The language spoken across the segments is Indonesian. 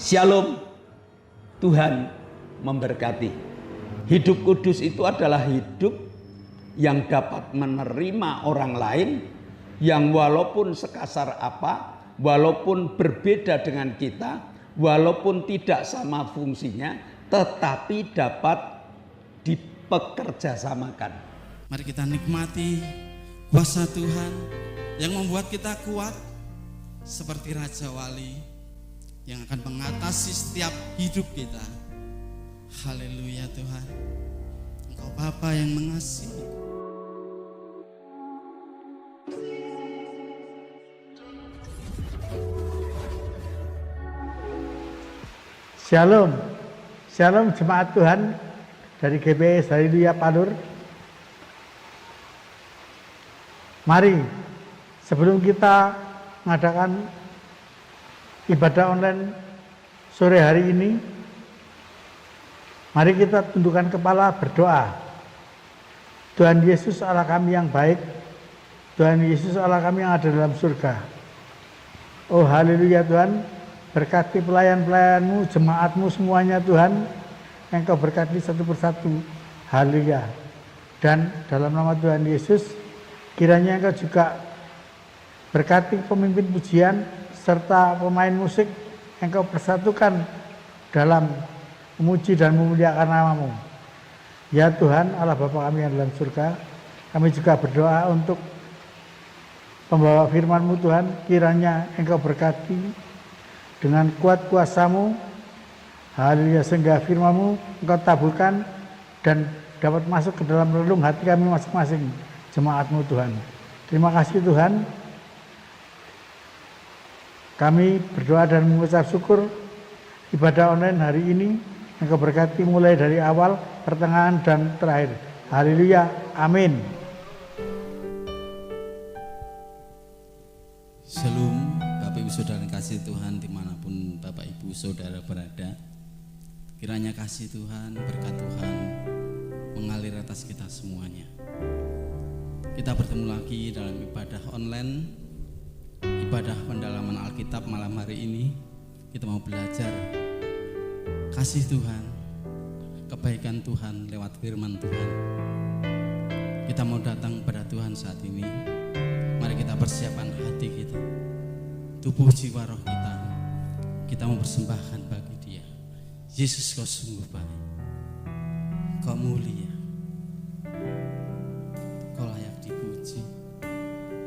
Shalom, Tuhan memberkati. Hidup kudus itu adalah hidup yang dapat menerima orang lain, yang walaupun sekasar apa, walaupun berbeda dengan kita, walaupun tidak sama fungsinya, tetapi dapat dipekerjasamakan. Mari kita nikmati kuasa Tuhan yang membuat kita kuat seperti Raja Wali yang akan mengatasi setiap hidup kita. Haleluya Tuhan, Engkau Bapa yang mengasihi. Shalom, shalom jemaat Tuhan dari GBS Haleluya Palur. Mari sebelum kita mengadakan ibadah online sore hari ini, mari kita tundukkan kepala berdoa. Tuhan Yesus Allah kami yang baik, Tuhan Yesus Allah kami yang ada dalam surga. Oh haleluya Tuhan, berkati pelayan-pelayanmu, jemaatmu semuanya Tuhan, Engkau berkati satu persatu. Haleluya. Dan dalam nama Tuhan Yesus, kiranya Engkau juga berkati pemimpin pujian serta pemain musik, Engkau persatukan dalam memuji dan memuliakan nama-Mu. Ya Tuhan, Allah Bapa kami yang dalam surga, kami juga berdoa untuk pembawa firman-Mu Tuhan, kiranya Engkau berkati dengan kuat kuasa-Mu, haleluya, sehingga firman-Mu Engkau taburkan dan dapat masuk ke dalam relung hati kami masing-masing, jemaat-Mu Tuhan. Terima kasih Tuhan. Kami berdoa dan mengucap syukur ibadah online hari ini Engkau berkati mulai dari awal, pertengahan, dan terakhir. Haleluya, amin. Shalom Bapak Ibu Saudara yang kasih Tuhan dimanapun Bapak Ibu Saudara berada. Kiranya kasih Tuhan, berkat Tuhan mengalir atas kita semuanya. Kita bertemu lagi dalam ibadah online, ibadah pendalaman Alkitab malam hari ini. Kita mau belajar kasih Tuhan, kebaikan Tuhan lewat firman Tuhan. Kita mau datang pada Tuhan saat ini. Mari kita persiapkan hati kita, tubuh jiwa roh kita. Kita mau persembahkan bagi Dia. Yesus, Kau sungguh baik, Kau mulia, Kau layak dipuji,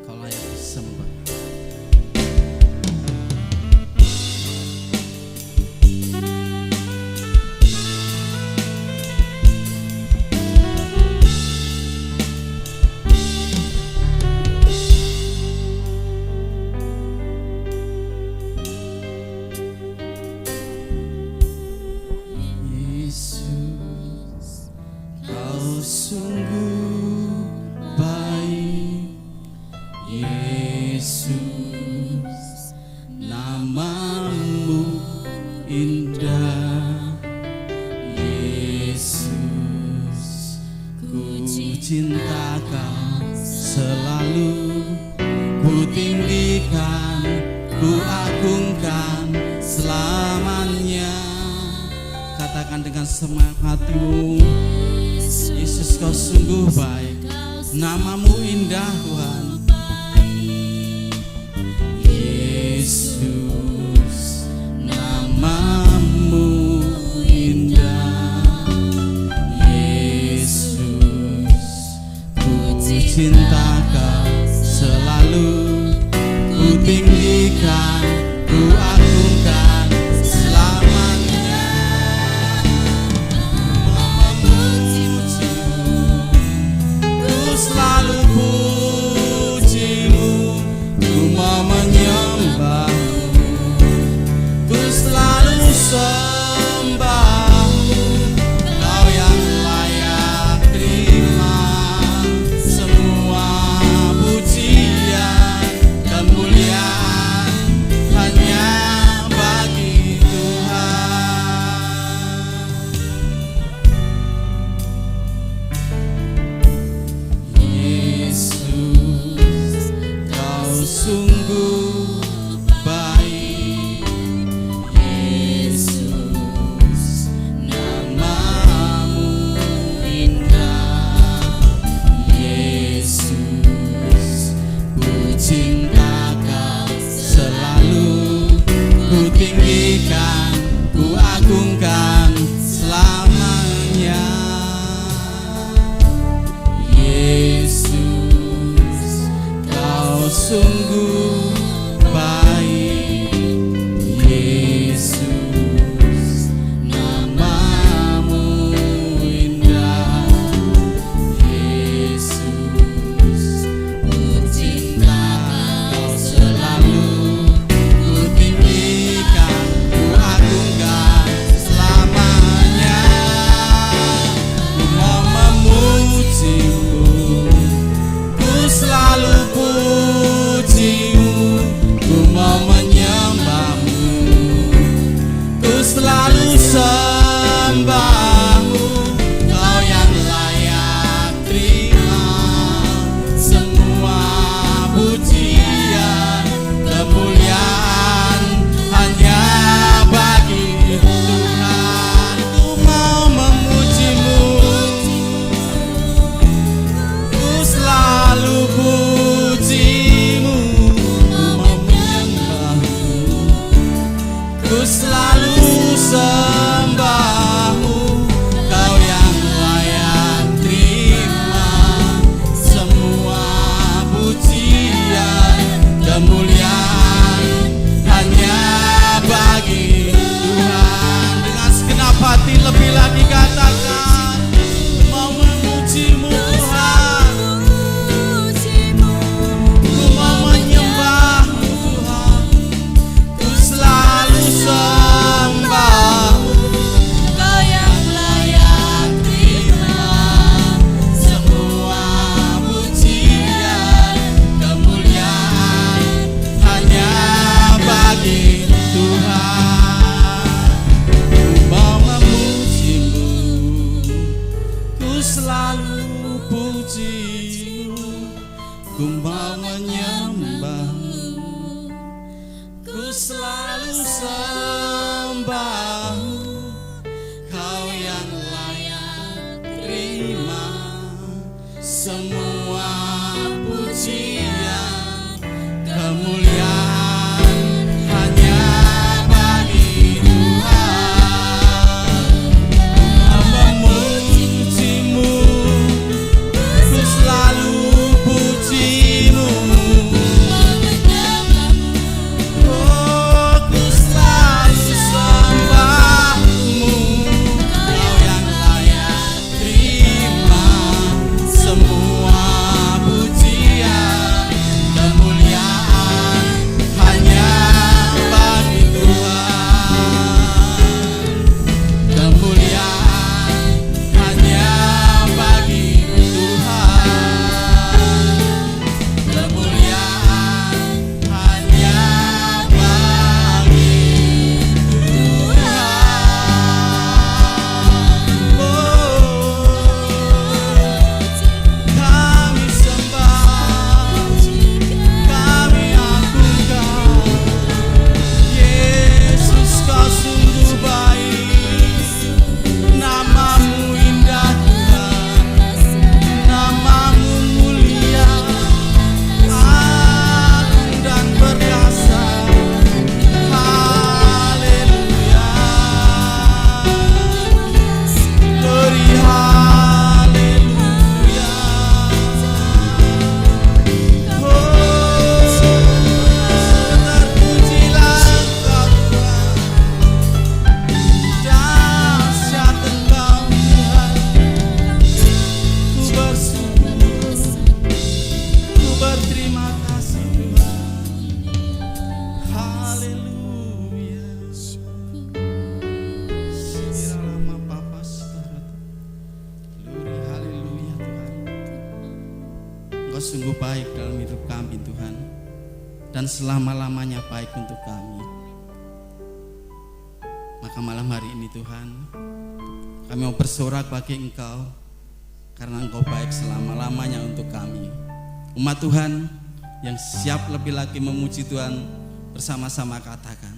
Kau layak disembah. Selalu pujimu, ku mau menyembahmu. selalu puji-Mu, ku mau menyembah-Mu, ku selalu sembah-Mu, Kau yang layak terima semua pujian, kemuliaan hanya bagi Tuhan. Memuji-Mu, ku selalu puji-Mu, oh ku selalu sembah-Mu, Kau yang layak terima semua pujian, kemuliaan hanya bagi Tuhan. Kemuliaan hanya bagi Tuhan. Kemuliaan hanya bagi Tuhan. Kami sembah, kami agungkan, Yesus Kau sungguh baik, nama-Mu indah Tuhan, nama-Mu mulia, agung dan perkasa. Haleluya, glory haleluya. Oh, terpujilah Engkau Tuhan, dahsyat Engkau Tuhan. Ku bersyukur, ku berterima kasih Tuhan. Haleluya. Siralama Papa Sebarat. Glory haleluya Tuhan. Engkau sungguh baik dalam hidup kami Tuhan, dan selama-lamanya baik untuk kami. Maka malam hari ini Tuhan, kami mau bersorak bagi Engkau, karena Engkau baik selama-lamanya untuk kami. Umat Tuhan yang siap lebih lagi memuji Tuhan, bersama-sama katakan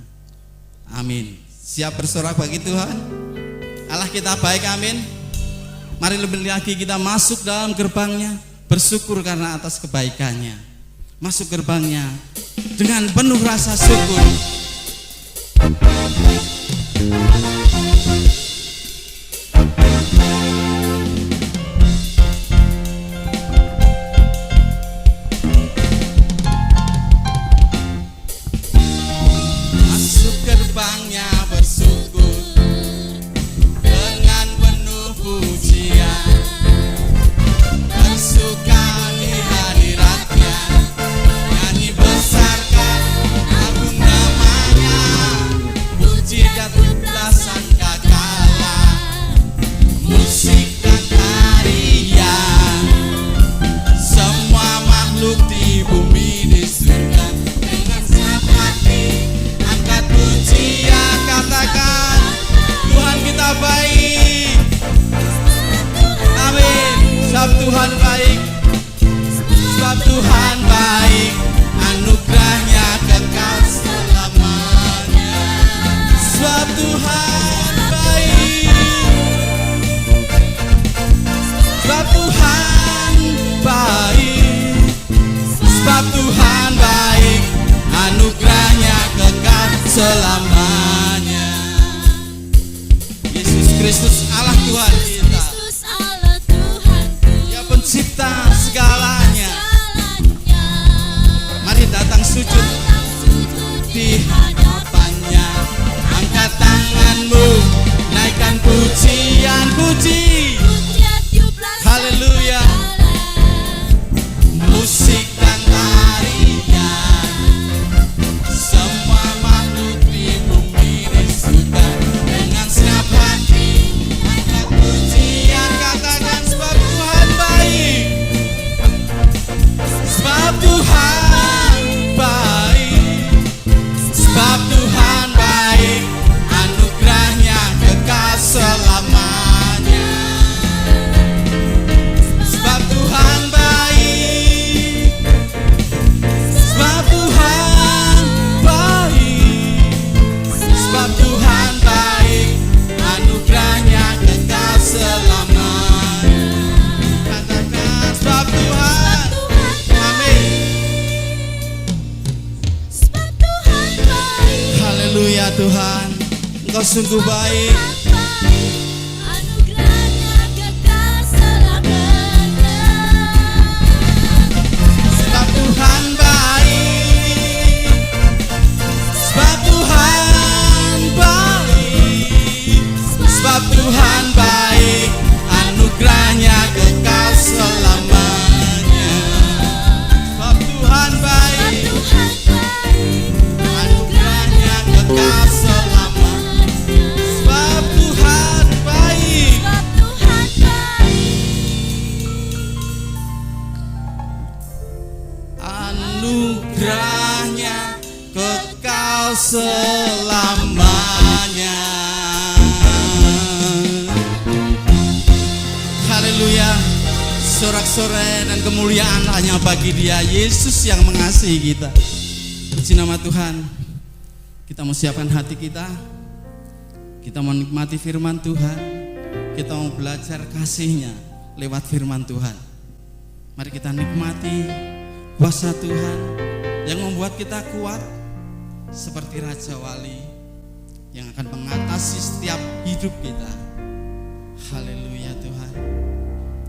amin. Siap bersorak bagi Tuhan? Allah kita baik, amin. Mari lebih lagi kita masuk dalam gerbangnya, bersyukur karena atas kebaikannya. Masuk gerbangnya dengan penuh rasa syukur. Masuk gerbangnya bersyukur dengan penuh pujian, bersuka di hadiratnya, nyanyi besarkan agung namanya, puji dan belasan Engkau sungguh baik. Anugerahnya kekal selamanya. Sebab Tuhan baik, sebab Tuhan baik, sebab Tuhan baik, anugerahnya kekal selamanya. Sebab Tuhan baik, anugerahnya kekal selamanya. Sebab Tuhan baik, anugerahnya kekal selamanya. Haleluya. Sorak-sorai dan kemuliaan hanya bagi Dia, Yesus yang mengasihi kita. Puji nama Tuhan. Kita mau siapkan hati kita. Kita mau menikmati firman Tuhan. Kita mau belajar kasih-Nya lewat firman Tuhan. Mari kita nikmati kuasa Tuhan yang membuat kita kuat seperti Raja Wali yang akan mengatasi setiap hidup kita. Haleluya Tuhan.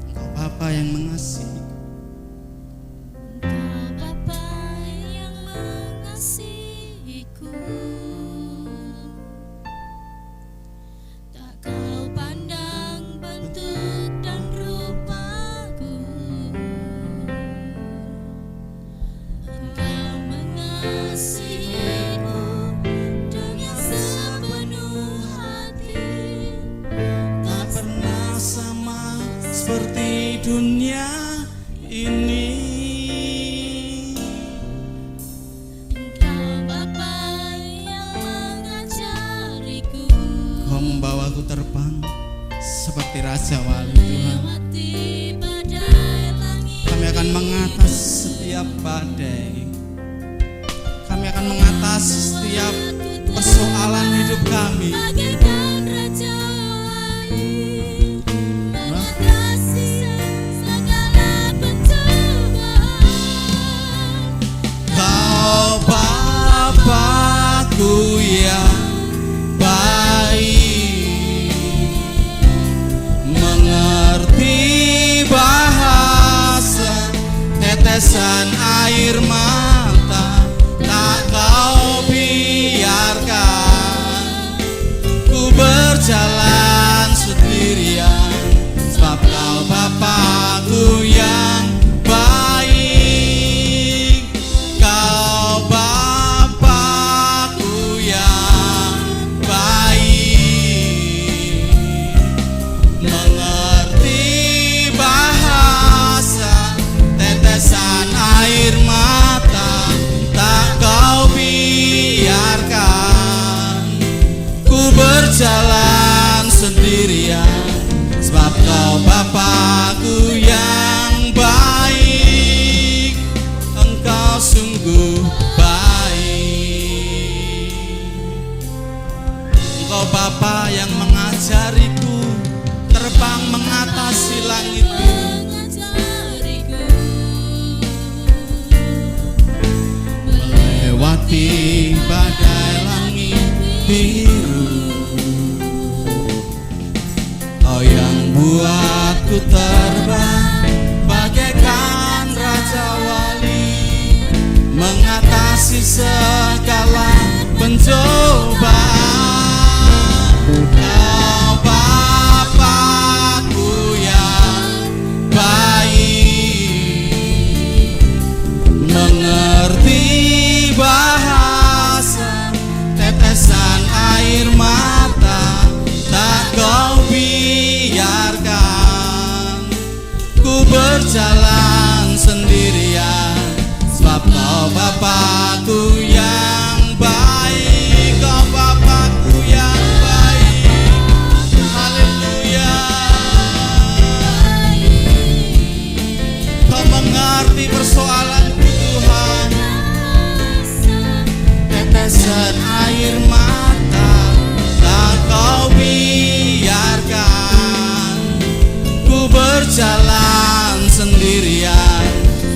Engkau Bapa yang mengasihi. Engkau Bapa yang mengasihiku, tak kau pandang bentuk dan rupaku. Engkau mengasihiku dengan sepenuh hati, Tak pernah sama seperti dunia ini. Engkau Bapa yang mengajariku, Kau membawaku terbang seperti Raja Wali Tuhan. melewati badai langit. Kami akan mengatasi setiap badai. Kami akan mengatasi setiap persoalan hidup kami. Bagaikan Raja Wali mengatasi segala pencobaan. Kau Bapa-Ku yang baik, mengerti bahasa tetesan air mata. Tak kau biarkan ku berjalan sendirian, sebab kau Bapa-Ku yang baik. Kau Bapa-Ku yang baik, mengerti bahasa tetesan air mata. Tak kau biarkan ku berjalan sendirian, sebab kau Bapa-Ku yang baik. Engkau sungguh baik. Engkau Bapa yang mengajariku terbang mengatasi langitku. Mengajariku Melewati badai langit biru. Kau yang buatku terbang bagaikan Raja Wali, mengatasi segala pencobaan. Kau Bapa-Ku yang baik, mengerti bahasa tetesan air mata. Tak kau biarkan ku berjalan sendirian, sebab kau Bapa-Ku yang baik. Kau Bapa-Ku yang baik. Haleluya. Kau mengerti persoalanku Tuhan. Tetesan air mata tak kau biarkan ku berjalan sendirian,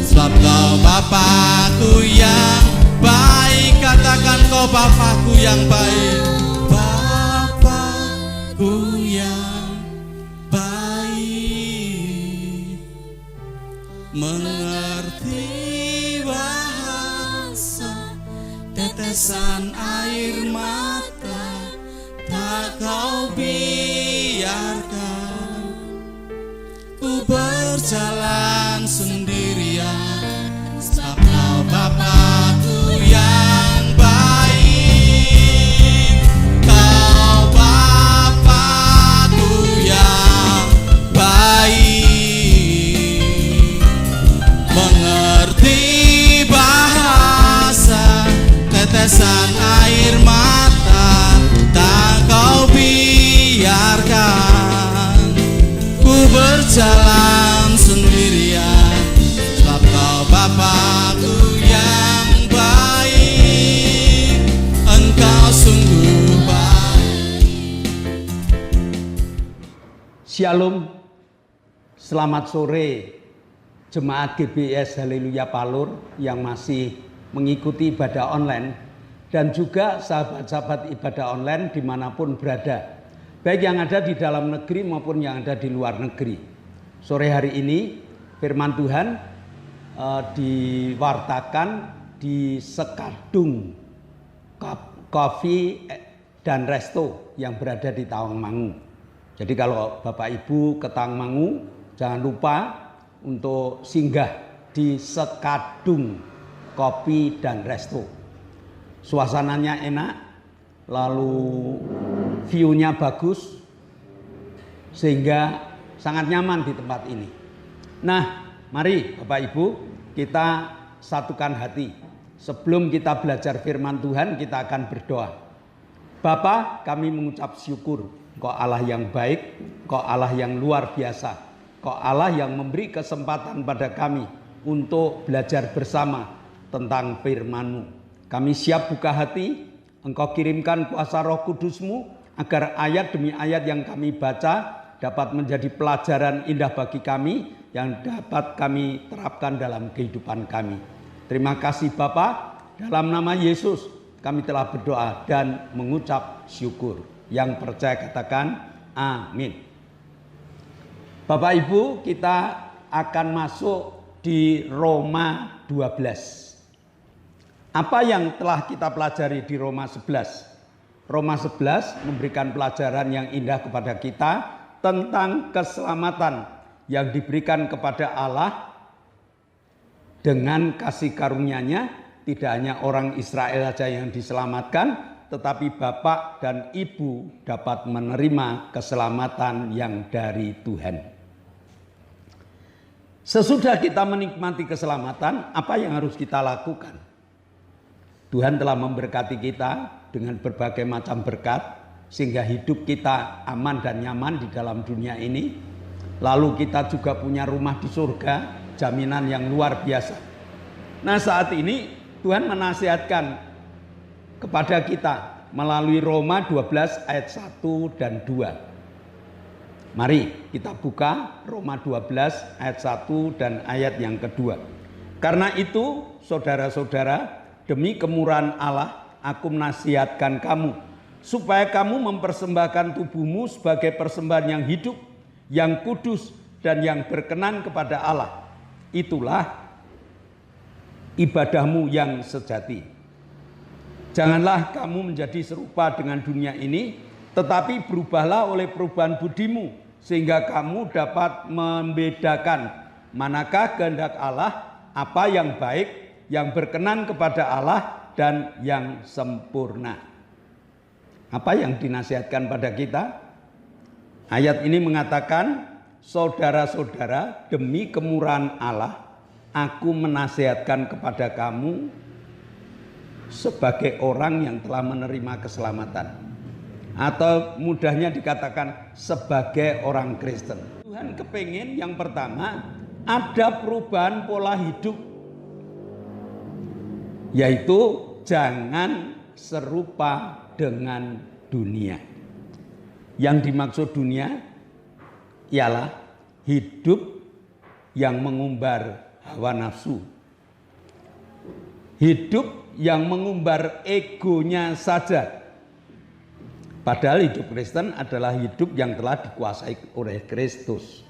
sebab kau Bapa-Ku yang baik. Katakan kau Bapa-Ku yang baik. Bapa mengerti bahasa tetesan air mata, tak kau biarkan ku berjalan sendirian. Sebab kau Bapakku yang baik, kau Bapakku yang baik, mengerti bahasa tetesan air mata, tak kau biarkan ku berjalan sendirian. Sebab kau Bapakku yang baik, engkau sungguh baik. Shalom, selamat sore jemaat GBS Haleluya Palur yang masih mengikuti ibadah online, dan juga sahabat-sahabat ibadah online dimanapun berada, baik yang ada di dalam negeri maupun yang ada di luar negeri. Sore hari ini firman Tuhan diwartakan di Sekadung Coffee dan Resto yang berada di Tawangmangu. Jadi kalau Bapak Ibu ke Tawangmangu, jangan lupa untuk singgah di Sekadung Kopi dan Resto. Suasananya enak, lalu view-nya bagus, sehingga sangat nyaman di tempat ini. Nah, mari Bapak Ibu kita satukan hati. Sebelum kita belajar firman Tuhan, kita akan berdoa. Bapa, kami mengucap syukur, Engkau Allah yang baik, Engkau Allah yang luar biasa, Engkau Allah yang memberi kesempatan pada kami untuk belajar bersama tentang firman-Mu. Kami siap buka hati, Engkau kirimkan kuasa Roh Kudus-Mu agar ayat demi ayat yang kami baca dapat menjadi pelajaran indah bagi kami yang dapat kami terapkan dalam kehidupan kami. Terima kasih Bapa, dalam nama Yesus kami telah berdoa dan mengucap syukur. Yang percaya katakan amin. Bapak Ibu, kita akan masuk di Roma 12. Apa yang telah kita pelajari di Roma 11? Roma 11 memberikan pelajaran yang indah kepada kita tentang keselamatan yang diberikan kepada Allah dengan kasih karunia-Nya. Tidak hanya orang Israel saja yang diselamatkan, tetapi Bapak dan Ibu dapat menerima keselamatan yang dari Tuhan. Sesudah kita menikmati keselamatan, apa yang harus kita lakukan? Tuhan telah memberkati kita dengan berbagai macam berkat, sehingga hidup kita aman dan nyaman di dalam dunia ini. Lalu kita juga punya rumah di surga, jaminan yang luar biasa. Nah, saat ini Tuhan menasihatkan kepada kita melalui Roma 12 ayat 1 dan 2. Mari kita buka Roma 12 ayat 1 dan ayat yang kedua. Karena itu, saudara-saudara, demi kemurahan Allah, aku menasihatkan kamu, supaya kamu mempersembahkan tubuhmu sebagai persembahan yang hidup, yang kudus, dan yang berkenan kepada Allah. Itulah ibadahmu yang sejati. Janganlah kamu menjadi serupa dengan dunia ini, tetapi berubahlah oleh perubahan budimu, sehingga kamu dapat membedakan manakah kehendak Allah, apa yang baik, yang berkenan kepada Allah, dan yang sempurna. Apa yang dinasihatkan pada kita? Ayat ini mengatakan, saudara-saudara, demi kemurahan Allah, aku menasihatkan kepada kamu sebagai orang yang telah menerima keselamatan. Atau mudahnya dikatakan sebagai orang Kristen. Tuhan kepingin yang pertama ada perubahan pola hidup, yaitu jangan serupa dengan dunia. Yang dimaksud dunia ialah hidup yang mengumbar hawa nafsu, hidup yang mengumbar egonya saja. Padahal hidup Kristen adalah hidup yang telah dikuasai oleh Kristus.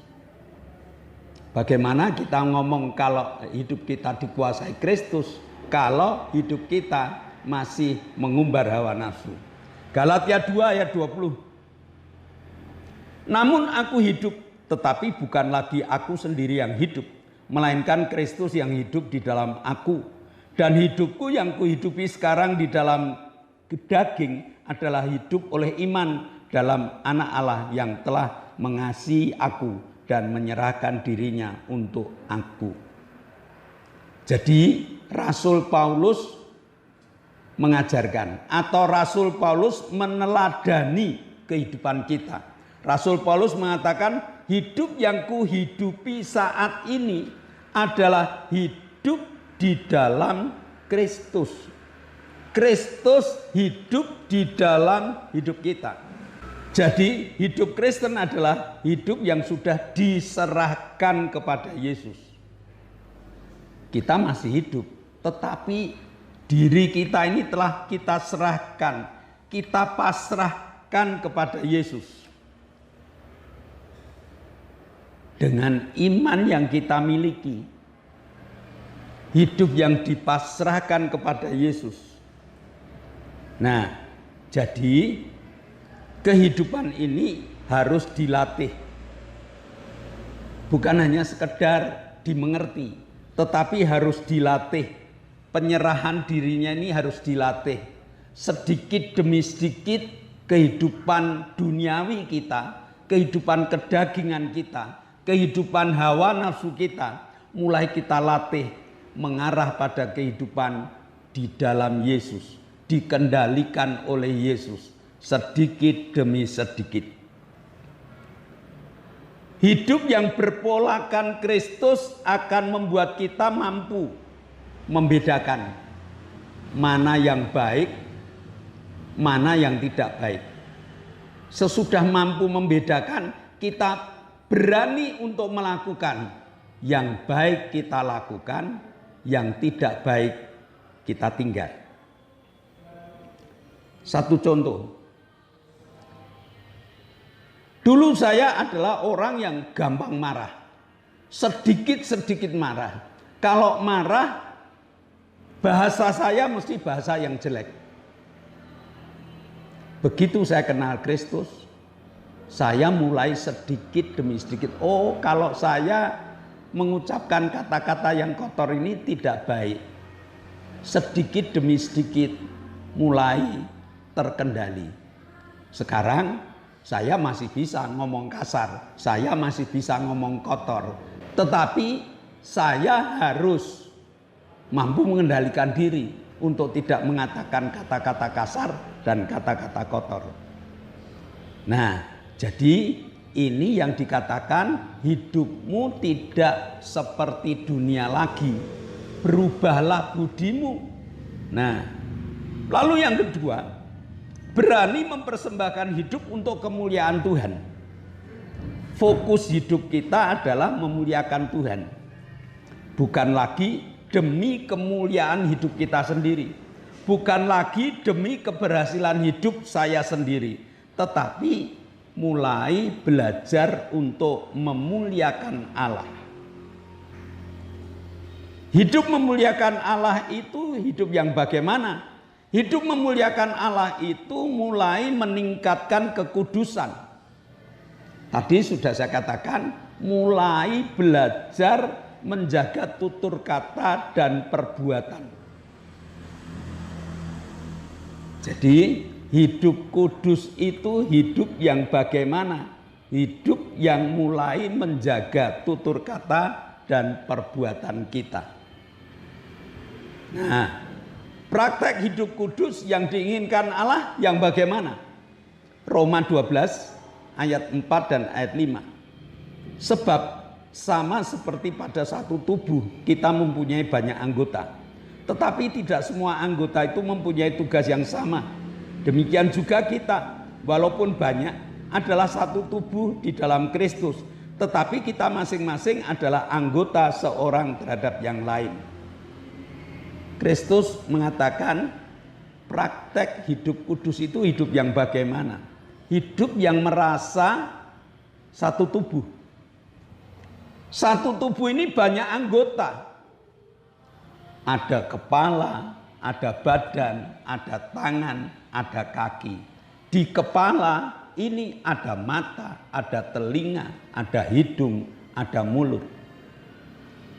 Bagaimana kita ngomong kalau hidup kita dikuasai Kristus, kalau hidup kita masih mengumbar hawa nafsu. Galatia 2 ayat 20. Namun aku hidup, tetapi bukan lagi aku sendiri yang hidup, melainkan Kristus yang hidup di dalam aku. Dan hidupku yang kuhidupi sekarang di dalam daging adalah hidup oleh iman dalam Anak Allah yang telah mengasihi aku dan menyerahkan dirinya untuk aku. Jadi Rasul Paulus mengajarkan atau Rasul Paulus meneladani kehidupan kita. Rasul Paulus mengatakan hidup yang kuhidupi saat ini adalah hidup di dalam Kristus. Kristus hidup di dalam hidup kita. Jadi hidup Kristen adalah hidup yang sudah diserahkan kepada Yesus. Kita masih hidup, tetapi diri kita ini telah kita serahkan, kita pasrahkan kepada Yesus. Dengan iman yang kita miliki, hidup yang dipasrahkan kepada Yesus. Nah, jadi kehidupan ini harus dilatih. Bukan hanya sekedar dimengerti, tetapi harus dilatih. Penyerahan dirinya ini harus dilatih. Sedikit demi sedikit kehidupan duniawi kita, kehidupan kedagingan kita, kehidupan hawa nafsu kita, mulai kita latih mengarah pada kehidupan di dalam Yesus, dikendalikan oleh Yesus. Sedikit demi sedikit. Hidup yang berpolakan Kristus akan membuat kita mampu membedakan mana yang baik, mana yang tidak baik. Sesudah mampu membedakan, kita berani untuk melakukan yang baik kita lakukan, yang tidak baik kita tinggal. Satu contoh. Dulu saya adalah orang yang gampang marah. Sedikit-sedikit marah. Kalau marah, bahasa saya mesti bahasa yang jelek. Begitu saya kenal Kristus, saya mulai sedikit demi sedikit. Oh, kalau saya mengucapkan kata-kata yang kotor ini tidak baik. Sedikit demi sedikit mulai terkendali. Sekarang saya masih bisa ngomong kasar, saya masih bisa ngomong kotor. Tetapi saya harus mampu mengendalikan diri untuk tidak mengatakan kata-kata kasar dan kata-kata kotor. Nah, jadi ini yang dikatakan hidupmu tidak seperti dunia lagi. Berubahlah budimu. Nah, lalu yang kedua, berani mempersembahkan hidup untuk kemuliaan Tuhan. Fokus hidup kita adalah memuliakan Tuhan. Bukan lagi demi kemuliaan hidup kita sendiri. Bukan lagi demi keberhasilan hidup saya sendiri. Tetapi mulai belajar untuk memuliakan Allah. Hidup memuliakan Allah itu hidup yang bagaimana? Hidup memuliakan Allah itu mulai meningkatkan kekudusan. Tadi sudah saya katakan, mulai belajar menjaga tutur kata dan perbuatan. Jadi hidup kudus itu hidup yang bagaimana? Hidup yang mulai menjaga tutur kata dan perbuatan kita. Nah, praktek hidup kudus yang diinginkan Allah yang bagaimana? Roma 12 ayat 4 dan ayat 5. Sebab sama seperti pada satu tubuh kita mempunyai banyak anggota. Tetapi tidak semua anggota itu mempunyai tugas yang sama. Demikian juga kita, walaupun banyak, adalah satu tubuh di dalam Kristus. Tetapi kita masing-masing adalah anggota seorang terhadap yang lain. Kristus mengatakan praktek hidup kudus itu hidup yang bagaimana? Hidup yang merasa satu tubuh. Satu tubuh ini banyak anggota. Ada kepala, ada badan, ada tangan, ada kaki. Di kepala ini ada mata, ada telinga, ada hidung, ada mulut.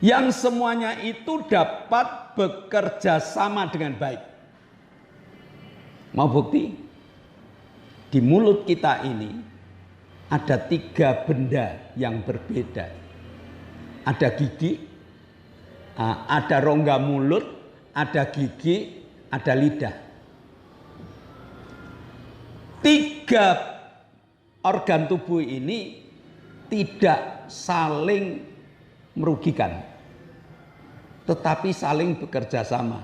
Yang semuanya itu dapat bekerja sama dengan baik. Mau bukti? Di mulut kita ini ada 3 benda yang berbeda. Ada gigi, ada rongga mulut, ada gigi, ada lidah. 3 organ tubuh ini tidak saling merugikan, tetapi saling bekerja sama.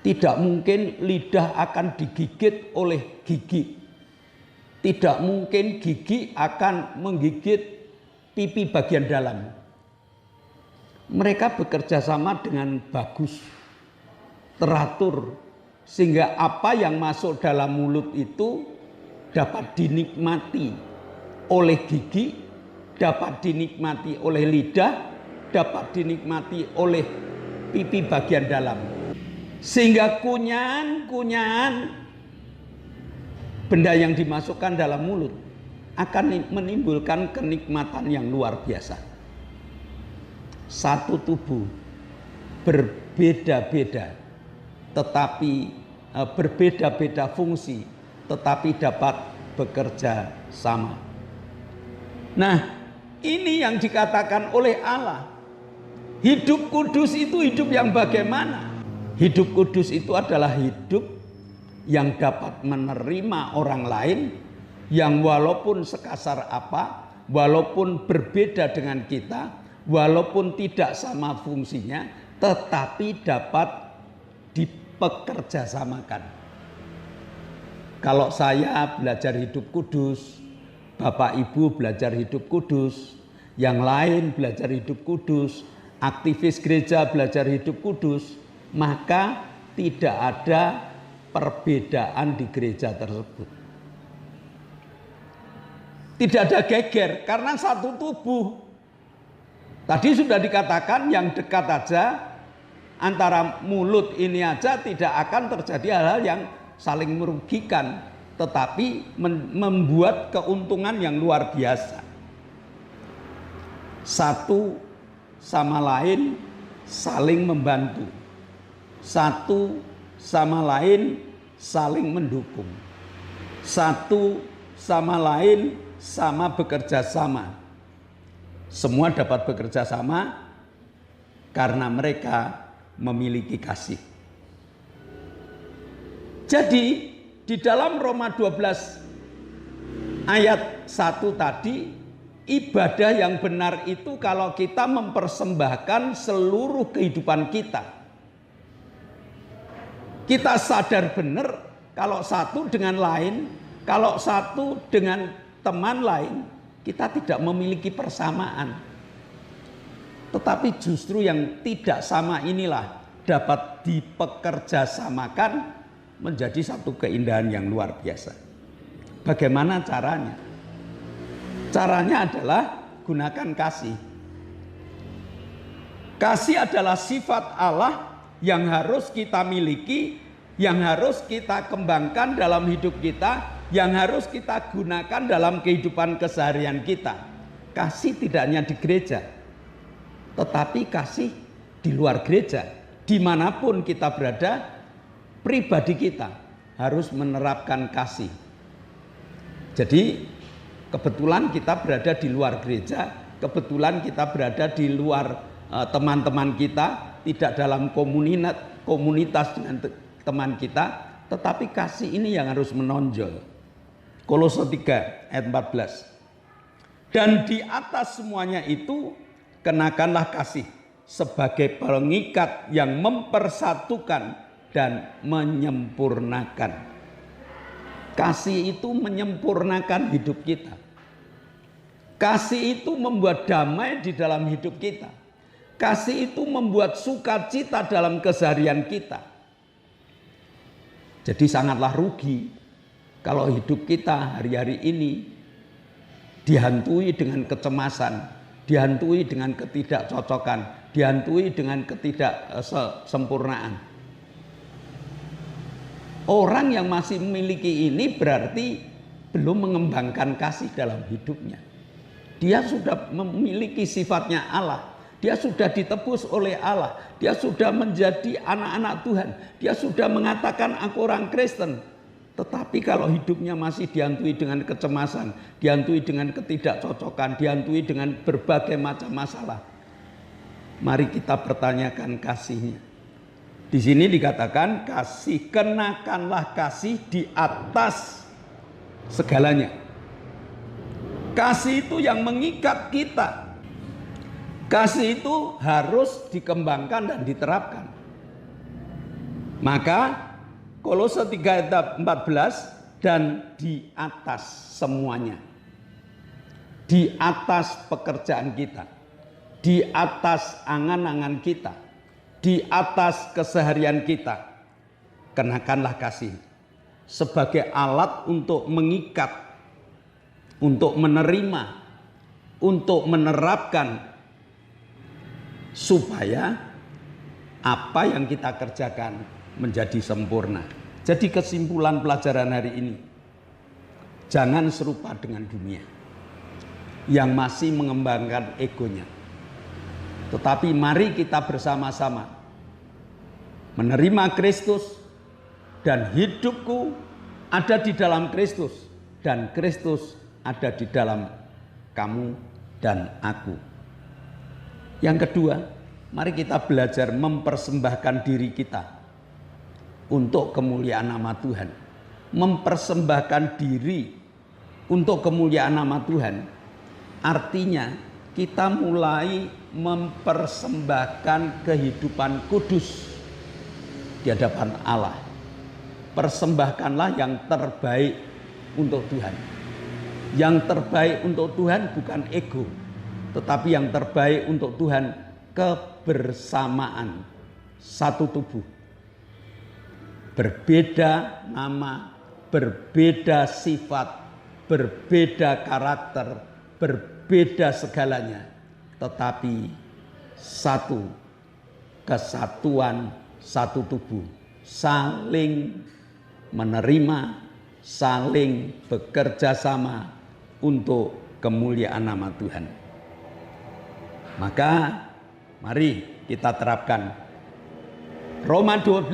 Tidak mungkin lidah akan digigit oleh gigi. Tidak mungkin gigi akan menggigit pipi bagian dalam. Mereka bekerja sama dengan bagus, teratur, sehingga apa yang masuk dalam mulut itu dapat dinikmati oleh gigi, dapat dinikmati oleh lidah, dapat dinikmati oleh pipi bagian dalam. Sehingga kunyahan-kunyahan benda yang dimasukkan dalam mulut akan menimbulkan kenikmatan yang luar biasa. Satu tubuh berbeda-beda, tetapi berbeda-beda fungsi, tetapi dapat bekerja sama. Nah, ini yang dikatakan oleh Allah. Hidup kudus itu hidup yang bagaimana? Hidup kudus itu adalah hidup yang dapat menerima orang lain, yang walaupun sekasar apa, walaupun berbeda dengan kita, walaupun tidak sama fungsinya, tetapi dapat dipekerjasamakan. Kalau saya belajar hidup kudus, Bapak Ibu belajar hidup kudus, yang lain belajar hidup kudus, aktivis gereja belajar hidup kudus, maka tidak ada perbedaan di gereja tersebut. Tidak ada geger karena satu tubuh. Tadi sudah dikatakan yang dekat aja, antara mulut ini aja tidak akan terjadi hal-hal yang saling merugikan, tetapi membuat keuntungan yang luar biasa. Satu sama lain saling membantu. Satu sama lain saling mendukung. Satu sama lain sama bekerja sama. Semua dapat bekerja sama karena mereka memiliki kasih. Jadi di dalam Roma 12 ayat 1 tadi, ibadah yang benar itu kalau kita mempersembahkan seluruh kehidupan kita. Kita sadar benar kalau satu dengan lain, kalau satu dengan teman lain, kita tidak memiliki persamaan. Tetapi justru yang tidak sama inilah dapat dipekerjasamakan menjadi satu keindahan yang luar biasa. Bagaimana caranya? Caranya adalah gunakan kasih. Kasih adalah sifat Allah yang harus kita miliki, yang harus kita kembangkan dalam hidup kita, yang harus kita gunakan dalam kehidupan keseharian kita. Kasih tidak hanya di gereja, tetapi kasih di luar gereja. Dimanapun kita berada, pribadi kita harus menerapkan kasih. Jadi kebetulan kita berada di luar gereja, kebetulan kita berada di luar teman-teman kita, tidak dalam komunitas dengan teman kita, tetapi kasih ini yang harus menonjol. Kolose 3 ayat 14. Dan di atas semuanya itu kenakanlah kasih sebagai pengikat yang mempersatukan dan menyempurnakan. Kasih itu menyempurnakan hidup kita. Kasih itu membuat damai di dalam hidup kita. Kasih itu membuat sukacita dalam keseharian kita. Jadi sangatlah rugi kalau hidup kita hari-hari ini dihantui dengan kecemasan, dihantui dengan ketidakcocokan, dihantui dengan ketidaksempurnaan. Orang yang masih memiliki ini berarti belum mengembangkan kasih dalam hidupnya. Dia sudah memiliki sifatnya Allah. Dia sudah ditebus oleh Allah. Dia sudah menjadi anak-anak Tuhan. Dia sudah mengatakan aku orang Kristen. Tetapi kalau hidupnya masih dihantui dengan kecemasan, dihantui dengan ketidakcocokan, dihantui dengan berbagai macam masalah, mari kita pertanyakan kasihnya. Di sini dikatakan kasih, kenakanlah kasih di atas segalanya. Kasih itu yang mengikat kita. Kasih itu harus dikembangkan dan diterapkan. Maka Kolose 3 ayat 14, dan di atas semuanya. Di atas pekerjaan kita. Di atas angan-angan kita. Di atas keseharian kita, kenakanlah kasih sebagai alat untuk mengikat, untuk menerima, untuk menerapkan, supaya apa yang kita kerjakan menjadi sempurna. Jadi kesimpulan pelajaran hari ini, jangan serupa dengan dunia yang masih mengembangkan egonya. Tetapi mari kita bersama-sama menerima Kristus, dan hidupku ada di dalam Kristus, dan Kristus ada di dalam kamu dan aku. Yang kedua, mari kita belajar mempersembahkan diri kita untuk kemuliaan nama Tuhan. Mempersembahkan diri untuk kemuliaan nama Tuhan artinya kita mulai mempersembahkan kehidupan kudus di hadapan Allah. Persembahkanlah yang terbaik untuk Tuhan. Yang terbaik untuk Tuhan bukan ego, tetapi yang terbaik untuk Tuhan kebersamaan, satu tubuh. Berbeda nama, berbeda sifat, berbeda karakter, berbeda segalanya, tetapi satu kesatuan, satu tubuh, saling menerima, saling bekerja sama untuk kemuliaan nama Tuhan. Maka mari kita terapkan Roma 12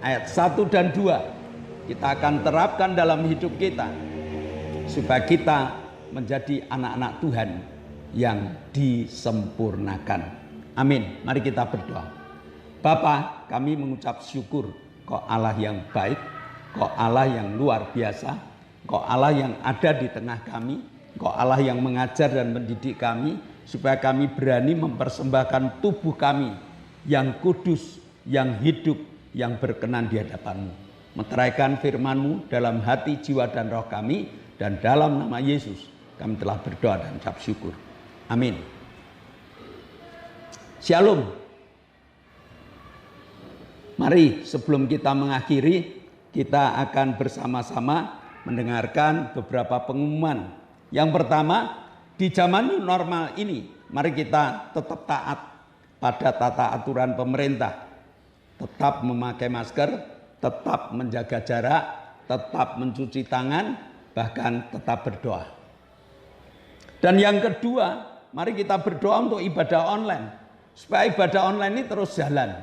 ayat 1 dan 2. Kita akan terapkan dalam hidup kita supaya kita menjadi anak-anak Tuhan yang disempurnakan. Amin. Mari kita berdoa. Bapa, kami mengucap syukur Kau Allah yang baik, Kau Allah yang luar biasa, Kau Allah yang ada di tengah kami, Kau Allah yang mengajar dan mendidik kami supaya kami berani mempersembahkan tubuh kami yang kudus, yang hidup, yang berkenan di hadapan-Mu. Meteraikan firman-Mu dalam hati, jiwa, dan roh kami, dan dalam nama Yesus kami telah berdoa dan ucap syukur. Amin. Shalom. Mari sebelum kita mengakhiri, kita akan bersama-sama mendengarkan beberapa pengumuman. Yang pertama, di zaman new normal ini, mari kita tetap taat pada tata aturan pemerintah. Tetap memakai masker, tetap menjaga jarak, tetap mencuci tangan, bahkan tetap berdoa. Dan yang kedua, mari kita berdoa untuk ibadah online. Supaya ibadah online ini terus jalan.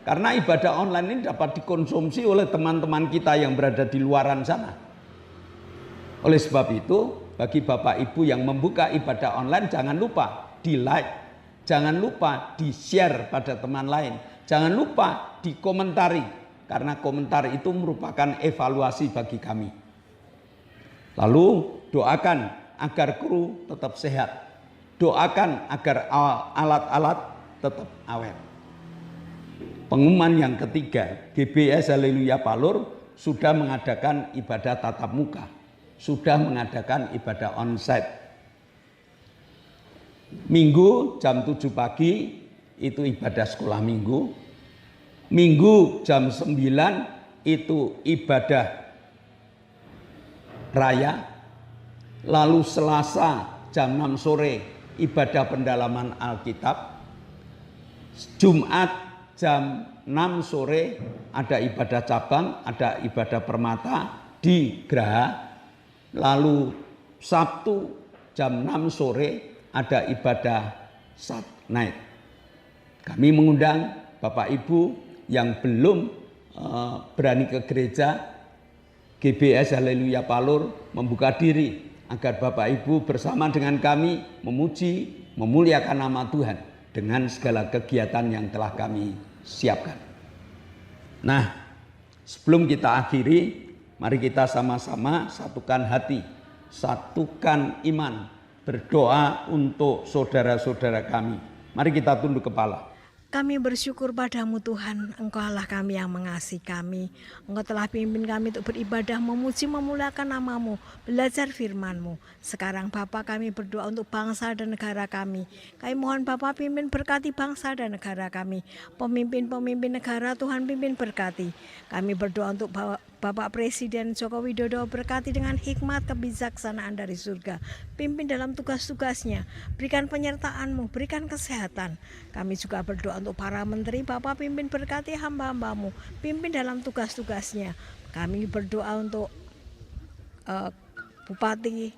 Karena ibadah online ini dapat dikonsumsi oleh teman-teman kita yang berada di luaran sana. Oleh sebab itu, bagi Bapak Ibu yang membuka ibadah online, jangan lupa di-like. Jangan lupa di-share pada teman lain. Jangan lupa dikomentari. Karena komentar itu merupakan evaluasi bagi kami. Lalu doakan agar kru tetap sehat. Doakan agar alat-alat tetap awet. Pengumuman yang ketiga, GBS Haleluya Palur sudah mengadakan ibadah tatap muka. Sudah mengadakan ibadah onsite. Minggu jam 7 pagi itu ibadah sekolah minggu. Minggu jam 9 itu ibadah raya. Lalu Selasa jam 6 sore ibadah pendalaman Alkitab. Jumat jam 6 sore ada ibadah cabang, ada ibadah permata di Graha. Lalu Sabtu jam 6 sore ada ibadah night. Kami mengundang Bapak Ibu yang belum berani ke gereja, GBS Haleluya Palur membuka diri agar Bapak Ibu bersama dengan kami memuji, memuliakan nama Tuhan dengan segala kegiatan yang telah kami siapkan. Nah, sebelum kita akhiri, mari kita sama-sama satukan hati, satukan iman, berdoa untuk saudara-saudara kami. Mari kita tunduk kepala. Kami bersyukur padamu Tuhan, Engkau Allah kami yang mengasihi kami. Engkau telah pimpin kami untuk beribadah, memuji, memuliakan namamu, belajar firman-Mu. Sekarang Bapa, kami berdoa untuk bangsa dan negara kami. Kami mohon Bapa pimpin berkati bangsa dan negara kami. Pemimpin-pemimpin negara Tuhan pimpin berkati. Kami berdoa untuk Bapak Presiden Joko Widodo, berkati dengan hikmat kebijaksanaan dari surga. Pimpin dalam tugas-tugasnya, berikan penyertaan-Mu, berikan kesehatan. Kami juga berdoa untuk para menteri, Bapak pimpin berkati hamba-hamba-Mu, pimpin dalam tugas-tugasnya. Kami berdoa untuk Bupati,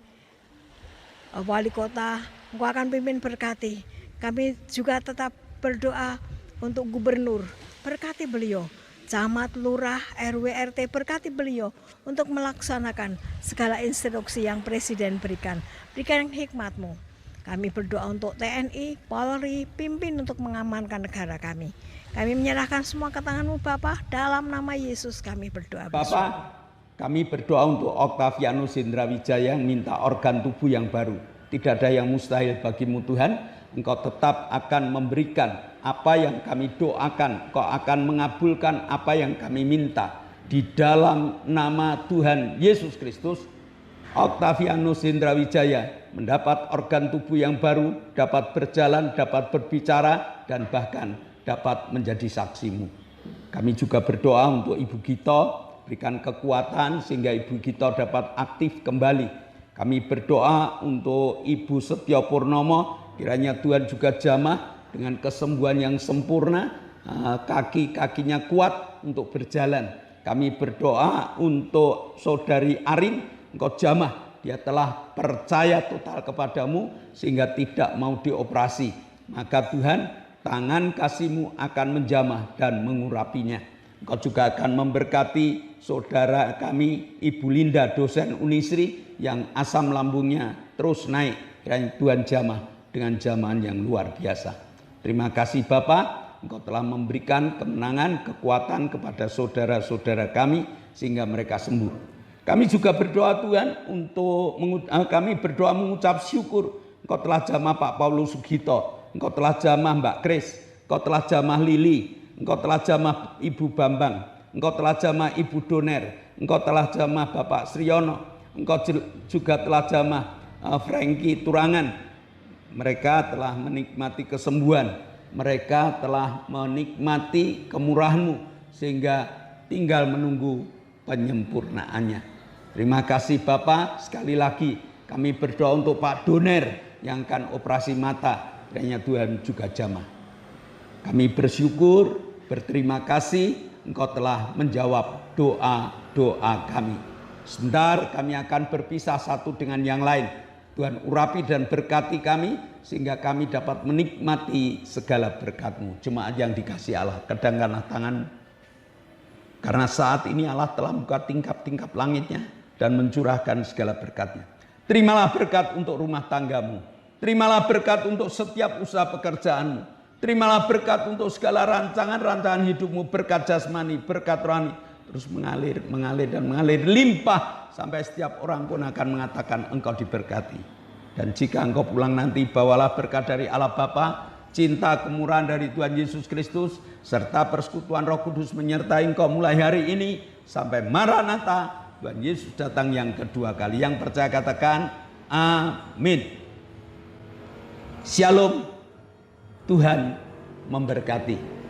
Wali Kota, Engkau akan pimpin berkati. Kami juga tetap berdoa untuk Gubernur, berkati beliau. Camat, lurah, RW, RT, berkati beliau untuk melaksanakan segala instruksi yang Presiden berikan. Berikan hikmat-Mu. Kami berdoa untuk TNI, Polri, pimpin untuk mengamankan negara kami. Kami menyerahkan semua ke tangan-Mu Bapa, dalam nama Yesus kami berdoa. Bapak, kami berdoa untuk Octavianus Indrawijaya minta organ tubuh yang baru. Tidak ada yang mustahil bagimu Tuhan. Engkau tetap akan memberikan apa yang kami doakan. Engkau akan mengabulkan apa yang kami minta. Di dalam nama Tuhan Yesus Kristus, Octavianus Indrawijaya mendapat organ tubuh yang baru, dapat berjalan, dapat berbicara, dan bahkan dapat menjadi saksimu. Kami juga berdoa untuk Ibu Gito, berikan kekuatan sehingga Ibu Gito dapat aktif kembali. Kami berdoa untuk Ibu Setyo Purnomo, kiranya Tuhan juga jamah dengan kesembuhan yang sempurna, kaki-kakinya kuat untuk berjalan. Kami berdoa untuk Saudari Arin, Engkau jamah, dia telah percaya total kepadamu sehingga tidak mau dioperasi. Maka Tuhan, tangan kasih-Mu akan menjamah dan mengurapinya. Engkau juga akan memberkati saudara kami Ibu Linda, dosen Unisri, yang asam lambungnya terus naik. Kiranya Tuhan jamah dengan jamahan yang luar biasa. Terima kasih Bapak, Engkau telah memberikan kemenangan, kekuatan kepada saudara-saudara kami sehingga mereka sembuh. Kami juga berdoa Tuhan untuk kami berdoa mengucap syukur. Engkau telah jamah Pak Paulus Sugito, Engkau telah jamah Mbak Kris, Engkau telah jamah Lili, Engkau telah jamah Ibu Bambang, Engkau telah jamah Ibu Doner, Engkau telah jamah Bapak Sriono, Engkau juga telah jamah Frankie Turangan. Mereka telah menikmati kesembuhan, mereka telah menikmati kemurahan-Mu sehingga tinggal menunggu penyempurnaannya. Terima kasih Bapak. Sekali lagi kami berdoa untuk Pak Doner yang akan operasi mata, kiranya Tuhan juga jamah. Kami bersyukur, berterima kasih Engkau telah menjawab doa-doa kami. Sebentar kami akan berpisah satu dengan yang lain. Tuhan urapi dan berkati kami sehingga kami dapat menikmati segala berkat-Mu. Jemaat yang dikasihi Allah, kedangkanlah tangan, karena saat ini Allah telah membuka tingkap-tingkap langitnya dan mencurahkan segala berkat-Nya. Terimalah berkat untuk rumah tanggamu. Terimalah berkat untuk setiap usaha pekerjaanmu. Terimalah berkat untuk segala rancangan-rancangan hidupmu, berkat jasmani, berkat rohani, terus mengalir, mengalir, dan mengalir limpah sampai setiap orang pun akan mengatakan engkau diberkati. Dan jika engkau pulang nanti, bawalah berkat dari Allah Bapa, cinta kemurahan dari Tuhan Yesus Kristus, serta persekutuan Roh Kudus menyertai engkau mulai hari ini sampai Maranatha, Tuhan Yesus datang yang kedua kali. Yang percaya katakan amin. Shalom. Tuhan memberkati.